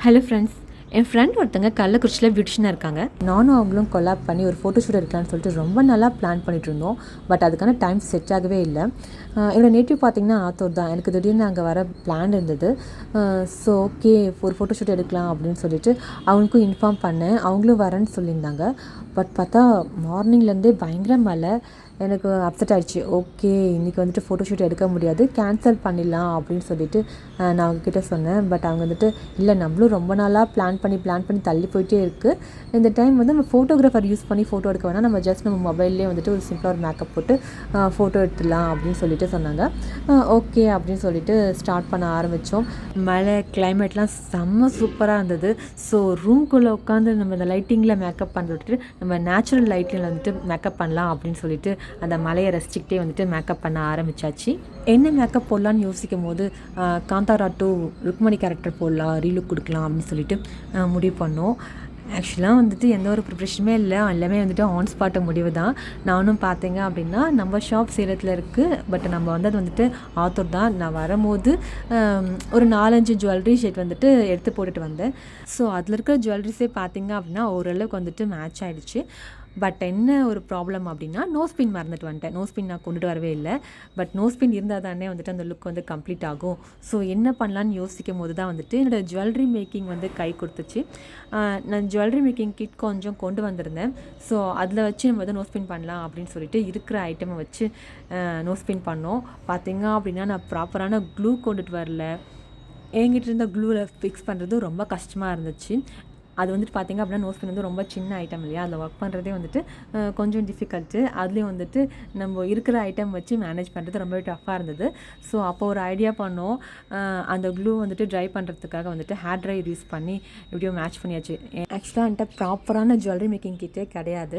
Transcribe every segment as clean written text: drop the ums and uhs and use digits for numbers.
Hello friends, என் friend ஒருத்தங்க கள்ளக்குறிச்சியில் பியூட்டிஷனாக இருக்காங்க. நானும் அவங்களும் கொலாப் பண்ணி ஒரு ஃபோட்டோ ஷூட் எடுக்கலான்னு சொல்லிட்டு ரொம்ப நல்லா பிளான் பண்ணிட்டு இருந்தோம். பட் அதுக்கான டைம் செட் ஆகவே இல்லை. என்னோடய நேட்டிவ் பார்த்திங்கன்னா ஆத்தூர் தான். எனக்கு திடீர்னு அங்கே வர பிளான் இருந்தது. ஸோ ஓகே, ஒரு ஃபோட்டோ ஷூட் எடுக்கலாம் அப்படின்னு சொல்லிட்டு அவங்களுக்கும் இன்ஃபார்ம் பண்ணேன். அவங்களும் வரேன்னு சொல்லியிருந்தாங்க. பட் பார்த்தா மார்னிங்லேருந்தே பயங்கர மழை. எனக்கு அப்செட் ஆகிடுச்சு. ஓகே, இன்றைக்கி வந்துட்டு ஃபோட்டோ ஷூட் எடுக்க முடியாது, கேன்சல் பண்ணிடலாம் அப்படின்னு சொல்லிட்டு நான் அவங்கக்கிட்ட சொன்னேன். பட் அவங்க வந்துட்டு இல்லை, நம்மளும் ரொம்ப நாளாக பிளான் பண்ணி தள்ளி போயிட்டே இருக்குது. இந்த டைம் வந்து நம்ம ஃபோட்டோகிராஃபர் யூஸ் பண்ணி ஃபோட்டோ எடுக்க வேணாம், நம்ம ஜஸ்ட் நம்ம மொபைல்லே வந்துட்டு ஒரு சிம்பிளாக ஒரு மேக்கப் போட்டு ஃபோட்டோ எடுத்துடலாம் அப்படின்னு சொல்லிட்டு சொன்னாங்க. ஓகே அப்படின்னு சொல்லிட்டு ஸ்டார்ட் பண்ண ஆரம்பித்தோம். மழை கிளைமேட்லாம் செம்ம சூப்பராக இருந்தது. ஸோ ரூம்குள்ளே உட்காந்து நம்ம இந்த லைட்டிங்கில் மேக்கப் பண்ணிட்டு நம்ம நேச்சுரல் லைட்டில் வந்துட்டு மேக்கப் பண்ணலாம் அப்படின்னு சொல்லிட்டு அந்த மலையை ரசிச்சுக்கிட்டே வந்துட்டு மேக்கப் பண்ண ஆரம்பித்தாச்சு. என்ன மேக்கப் போடலான்னு யோசிக்கும் போது காந்தாரா 2 ருக்மணி கேரக்டர் போடலாம், ரீலுக் கொடுக்கலாம் அப்படின்னு சொல்லிட்டு முடிவு பண்ணோம். ஆக்சுவலாக வந்துட்டு எந்த ஒரு ப்ரிப்ரேஷனுமே இல்லை, எல்லாமே வந்துட்டு ஆன் ஸ்பாட் முடிவு தான். நானும் பார்த்தீங்க அப்படின்னா நம்ம ஷாப் சேலத்தில் இருக்குது. பட் நம்ம வந்து அது வந்துட்டு ஆத்தூர் தான். நான் வரும்போது ஒரு 4-5 ஜுவல்லரி ஷெட் வந்துட்டு எடுத்து போட்டுட்டு வந்தேன். ஸோ அதில் இருக்கிற ஜுவல்லரிஸே பார்த்தீங்க அப்படின்னா ஓரளவுக்கு வந்துட்டு மேட்ச் ஆகிடுச்சு. பட் என்ன ஒரு ப்ராப்ளம் அப்படின்னா நோஸ் பின் மறந்துட்டு வந்துட்டேன். நோஸ் பின் நான் கொண்டுட்டு வரவே இல்லை. பட் நோஸ் பின் இருந்தால் தானே வந்துட்டு அந்த லுக் வந்து கம்ப்ளீட் ஆகும். ஸோ என்ன பண்ணலான்னு யோசிக்கும் போது தான் வந்துட்டு என்னோடய ஜுவல்லரி மேக்கிங் வந்து கை கொடுத்துச்சு. நான் ஜுவல்லரி மேக்கிங் கிட் கொஞ்சம் கொண்டு வந்திருந்தேன். ஸோ அதில் வச்சு நம்ம வந்து நோஸ் பின் பண்ணலாம் அப்படின்னு சொல்லிட்டு இருக்கிற ஐட்டமை வச்சு நோஸ் பின் பண்ணோம். பார்த்தீங்க அப்படின்னா நான் ப்ராப்பரான க்ளூ கொண்டுட்டு வரல. என்கிட்ட இருந்த க்ளூவில் ஃபிக்ஸ் பண்ணுறது ரொம்ப கஷ்டமாக இருந்துச்சு. அது வந்துட்டு பார்த்திங்க அப்படின்னா நோஸ் பின் வந்து ரொம்ப சின்ன ஐட்டம் இல்லையா, அதில் ஒர்க் பண்ணுறதே வந்துட்டு கொஞ்சம் டிஃபிகல்ட்டு. அதுலேயும் வந்துட்டு நம்ம இருக்கிற ஐட்டம் வச்சு மேனேஜ் பண்ணுறது ரொம்பவே டஃப்பாக இருந்தது. ஸோ அப்போ ஒரு ஐடியா பண்ணோம். அந்த க்ளூ வந்துட்டு ட்ரை பண்ணுறதுக்காக வந்துட்டு ஹேர் ட்ரை யூஸ் பண்ணி எப்படியோ மேட்ச் பண்ணியாச்சு. ஆக்சுவலாக என்கிட்ட ப்ராப்பரான ஜுவல்லரி மேக்கிங் கிட்டே கிடையாது.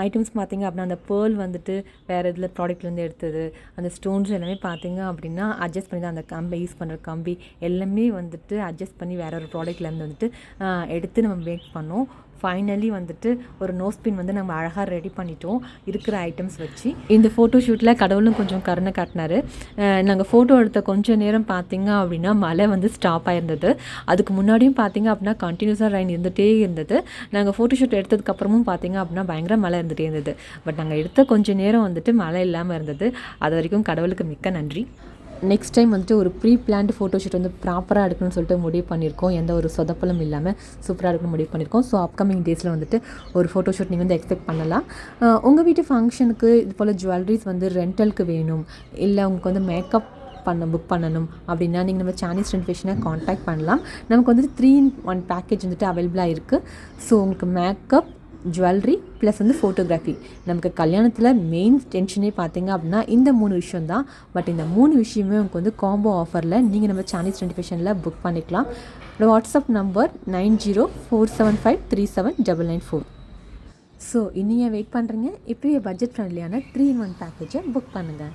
ஐட்டம்ஸ் பார்த்திங்க அப்படின்னா அந்த பேர்ல் வந்துட்டு வேறு இதில் ப்ராடக்ட்லேருந்து எடுத்தது, அந்த ஸ்டோன்ஸ் எல்லாமே பார்த்திங்க அப்படின்னா அட்ஜஸ்ட் பண்ணி தான், அந்த கம்பி யூஸ் பண்ணுற கம்பி எல்லாமே வந்துட்டு அட்ஜஸ்ட் பண்ணி வேறு ஒரு ப்ராடக்ட்லேருந்து வந்துட்டு எடுத்து நம்ம மேக் பண்ணோம். ஃபைனலி வந்துட்டு ஒரு நோஸ் பின் வந்து நம்ம அழகாக ரெடி பண்ணிட்டோம் இருக்கிற ஐட்டம்ஸ் வச்சு. இந்த ஃபோட்டோ ஷூட்டில் கடவுளும் கொஞ்சம் கருணை காட்டினார். நாங்கள் ஃபோட்டோ எடுத்த கொஞ்சம் நேரம் பார்த்திங்க அப்படின்னா மழை வந்து ஸ்டாப் ஆகிருந்தது. அதுக்கு முன்னாடியும் பார்த்திங்க அப்படின்னா கண்டினியூஸாக ரெயின் இருந்துகிட்டே இருந்தது. நாங்கள் ஃபோட்டோ ஷூட் எடுத்ததுக்கப்புறமும் பார்த்திங்க அப்படின்னா பயங்கர மழை இருந்துகிட்டே இருந்தது. பட் நாங்கள் எடுத்த கொஞ்சம் நேரம் வந்துட்டு மழை இல்லாமல் இருந்தது. அது வரைக்கும் கடவுளுக்கு மிக்க நன்றி. நெக்ஸ்ட் டைம் வந்துட்டு ஒரு ப்ரீ பிளான்டு ஃபோட்டோ ஷூட் வந்து ப்ராப்பராக எடுக்கணும்னு சொல்லிட்டு முடிவு பண்ணியிருக்கோம். எந்த ஒரு சொதப்பலும் இல்லாமல் சூப்பராக எடுக்கணும்னு முடிவு பண்ணியிருக்கோம். ஸோ அப்கமிங் டேஸில் வந்துட்டு ஒரு ஃபோட்டோ ஷூட் நீங்கள் வந்து எக்ஸ்பெக்ட் பண்ணலாம். உங்கள் வீட்டு ஃபங்க்ஷனுக்கு இது போல் ஜுவல்லரிஸ் வந்து ரெண்டலுக்கு வேணும், இல்லை உங்களுக்கு வந்து மேக்கப் புக் பண்ணணும் அப்படின்னா நீங்கள் நம்ம சானிஷ் ட்ரெண்டி காண்டாக்ட் பண்ணலாம். நமக்கு வந்துட்டு 3-in-1 பேக்கேஜ் வந்துட்டு அவைலபிளாக இருக்குது. ஸோ உங்களுக்கு மேக்கப், ஜுவல்லரி ப்ளஸ் வந்து ஃபோட்டோகிராஃபி. நமக்கு கல்யாணத்தில் மெயின் டென்ஷனே பார்த்திங்க அப்படின்னா இந்த 3 விஷயம் தான். பட் இந்த 3 விஷயமே உங்களுக்கு வந்து காம்போ ஆஃபரில் நீங்கள் நம்ம சானிஷ் ட்ரெண்டி புக் பண்ணிக்கலாம். WhatsApp number 9047537994. ஸோ இன்னும் வெயிட் பண்ணுறீங்க? இப்போயே பட்ஜெட் ஃப்ரெண்ட்லியான 3-in-1 பேக்கேஜை புக் பண்ணுங்கள்.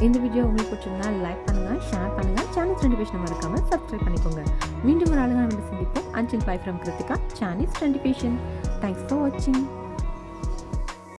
இந்த வீடியோ உங்களுக்கு பிடிச்சிருந்தா லைக் பண்ணுங்கள், ஷேர் பண்ணுங்கள், சானிஷ் ட்ரெண்டி மறக்காமல் சப்ஸ்கிரைப் பண்ணிக்கோங்க. மீண்டும் ஒரு அழகான சந்திப்போம். Until bye from Kritika, Chanish Trendy. Thanks for watching.